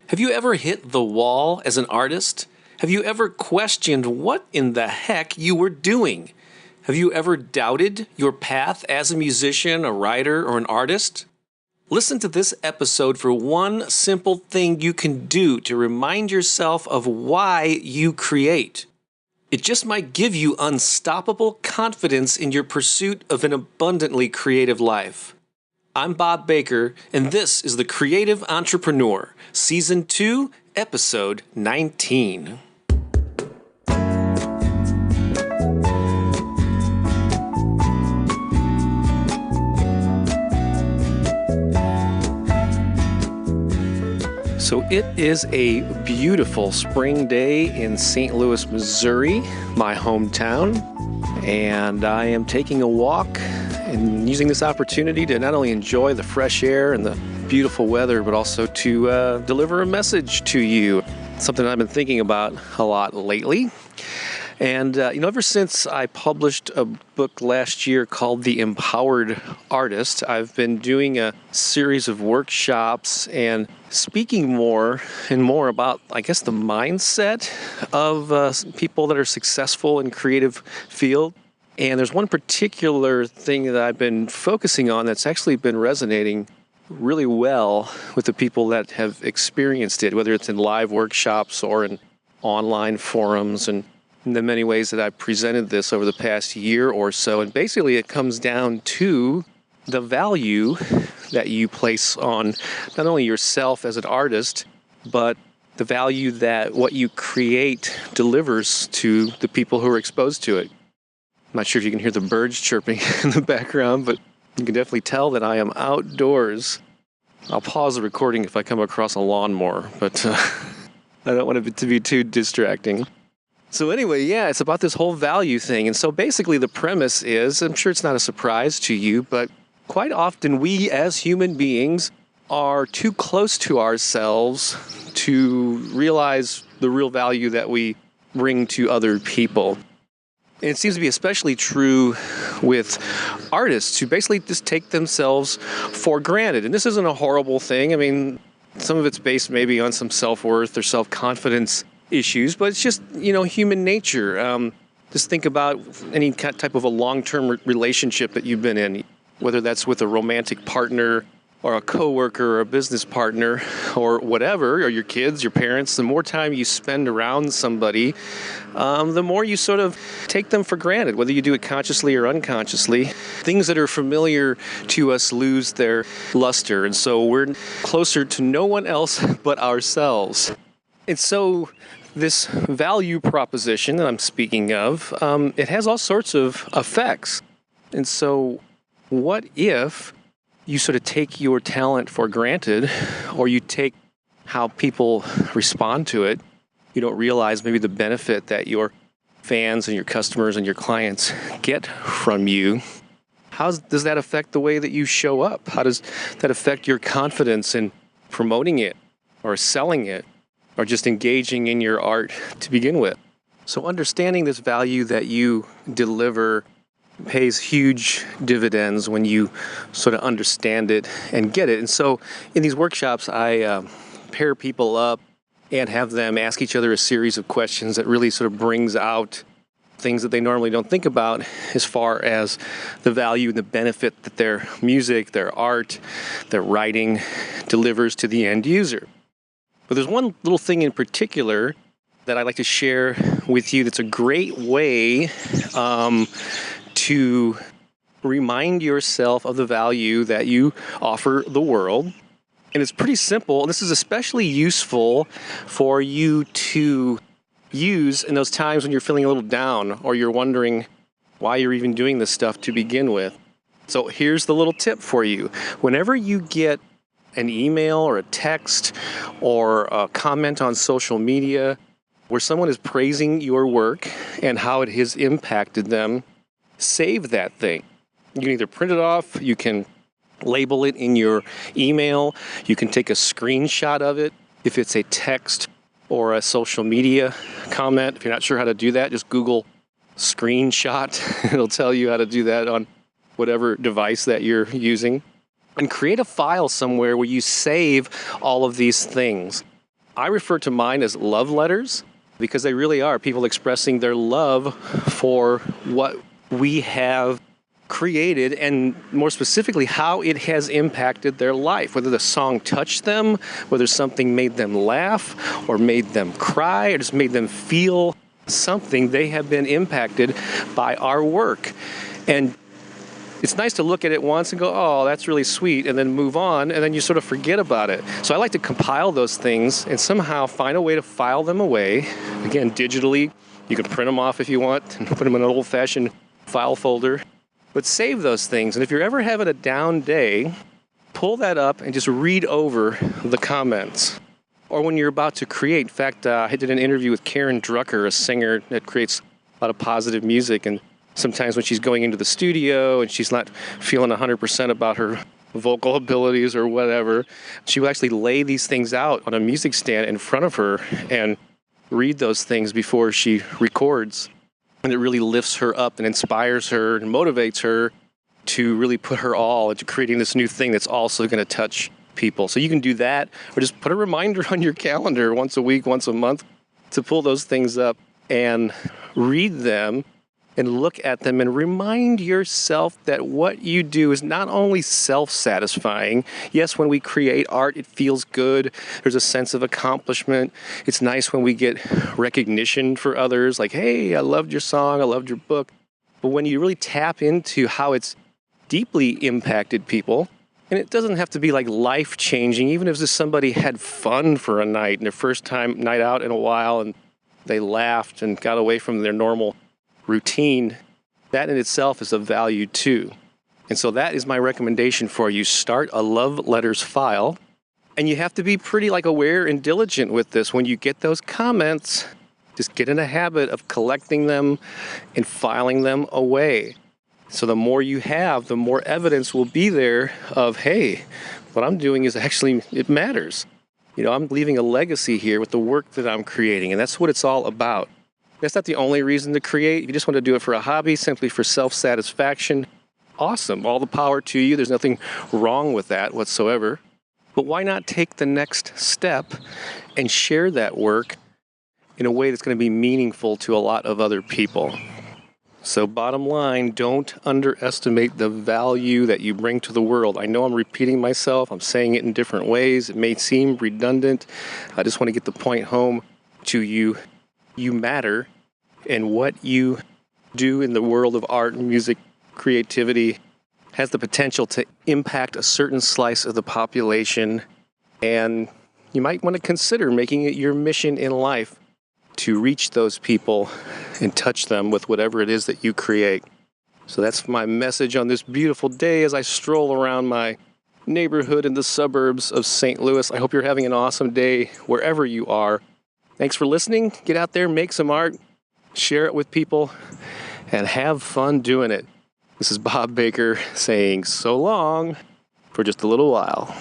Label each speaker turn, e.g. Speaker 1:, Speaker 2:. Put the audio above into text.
Speaker 1: Have you ever hit the wall as an artist? Have you ever questioned what in the heck you were doing? Have you ever doubted your path as a musician, a writer, or an artist? Listen to this episode for one simple thing you can do to remind yourself of why you create. It just might give you unstoppable confidence in your pursuit of an abundantly creative life. I'm Bob Baker, and this is The Creative Entrepreneur, Season 2, Episode 19. So it is a beautiful spring day in St. Louis, Missouri, my hometown, and I am taking a walk and using this opportunity to not only enjoy the fresh air and the beautiful weather, but also to deliver a message to you. Something I've been thinking about a lot lately. And, ever since I published a book last year called The Empowered Artist, I've been doing a series of workshops and speaking more and more about, the mindset of people that are successful in creative field. And there's one particular thing that I've been focusing on that's actually been resonating really well with the people that have experienced it, whether it's in live workshops or in online forums and in the many ways that I've presented this over the past year or so. And basically it comes down to the value that you place on not only yourself as an artist, but the value that what you create delivers to the people who are exposed to it. I'm not sure if you can hear the birds chirping in the background, but you can definitely tell that I am outdoors. I'll pause the recording if I come across a lawnmower, but I don't want it to be too distracting. So anyway, it's about this whole value thing. And so basically the premise is, I'm sure it's not a surprise to you, but quite often we as human beings are too close to ourselves to realize the real value that we bring to other people. And it seems to be especially true with artists who basically just take themselves for granted. And this isn't a horrible thing. I mean, some of it's based maybe on some self-worth or self-confidence issues, but it's just, human nature. Just think about any type of a long-term relationship that you've been in, whether that's with a romantic partner or a coworker or a business partner or whatever, or your kids, your parents. The more time you spend around somebody, the more you sort of take them for granted, whether you do it consciously or unconsciously. Things that are familiar to us lose their luster, and so we're closer to no one else but ourselves. And so this value proposition that I'm speaking of, it has all sorts of effects. And so what if you sort of take your talent for granted, or you take how people respond to it? You don't realize maybe the benefit that your fans and your customers and your clients get from you. How does that affect the way that you show up? How does that affect your confidence in promoting it or selling it or just engaging in your art to begin with? So understanding this value that you deliver pays huge dividends when you sort of understand it and get it. And so in these workshops, I pair people up and have them ask each other a series of questions that really sort of brings out things that they normally don't think about as far as the value and the benefit that their music, their art, their writing delivers to the end user. But there's one little thing in particular that I'd like to share with you that's a great way to remind yourself of the value that you offer the world. And it's pretty simple. This is especially useful for you to use in those times when you're feeling a little down or you're wondering why you're even doing this stuff to begin with. So here's the little tip for you. Whenever you get an email or a text or a comment on social media where someone is praising your work and how it has impacted them, save that thing. You can either print it off, you can label it in your email, you can take a screenshot of it. If it's a text or a social media comment, if you're not sure how to do that, just Google screenshot. It'll tell you how to do that on whatever device that you're using. And create a file somewhere where you save all of these things. I refer to mine as love letters because they really are people expressing their love for what we have created, and more specifically, how it has impacted their life, whether the song touched them, whether something made them laugh or made them cry or just made them feel something. They have been impacted by our work. And it's nice to look at it once and go, oh, that's really sweet, and then move on, and then you sort of forget about it. So I like to compile those things and somehow find a way to file them away. Again, digitally. You can print them off if you want and put them in an old-fashioned file folder. But save those things. And if you're ever having a down day, pull that up and just read over the comments. Or when you're about to create. In fact, I did an interview with Karen Drucker, a singer that creates a lot of positive music. And sometimes when she's going into the studio and she's not feeling 100% about her vocal abilities or whatever, she will actually lay these things out on a music stand in front of her and read those things before she records. And it really lifts her up and inspires her and motivates her to really put her all into creating this new thing that's also going to touch people. So you can do that, or just put a reminder on your calendar once a week, once a month, to pull those things up and read them and look at them and remind yourself that what you do is not only self-satisfying. Yes, when we create art, it feels good. There's a sense of accomplishment. It's nice when we get recognition for others, like, hey, I loved your song, I loved your book. But when you really tap into how it's deeply impacted people, and it doesn't have to be like life-changing, even if just somebody had fun for a night and their first time night out in a while and they laughed and got away from their normal routine, that in itself is of value too. And so that is my recommendation for you. Start a love letters file, and you have to be pretty aware and diligent with this. When you get those comments, just get in a habit of collecting them and filing them away. So the more you have, the more evidence will be there of, hey, what I'm doing is actually, it matters. I'm leaving a legacy here with the work that I'm creating, and that's what it's all about. That's not the only reason to create. If you just want to do it for a hobby, simply for self-satisfaction, awesome. All the power to you. There's nothing wrong with that whatsoever. But why not take the next step and share that work in a way that's going to be meaningful to a lot of other people? So bottom line, don't underestimate the value that you bring to the world. I know I'm repeating myself. I'm saying it in different ways. It may seem redundant. I just want to get the point home to you. You matter, and what you do in the world of art and music creativity has the potential to impact a certain slice of the population, and you might want to consider making it your mission in life to reach those people and touch them with whatever it is that you create. So that's my message on this beautiful day as I stroll around my neighborhood in the suburbs of St. Louis. I hope you're having an awesome day wherever you are. Thanks for listening. Get out there, make some art, share it with people, and have fun doing it. This is Bob Baker saying so long for just a little while.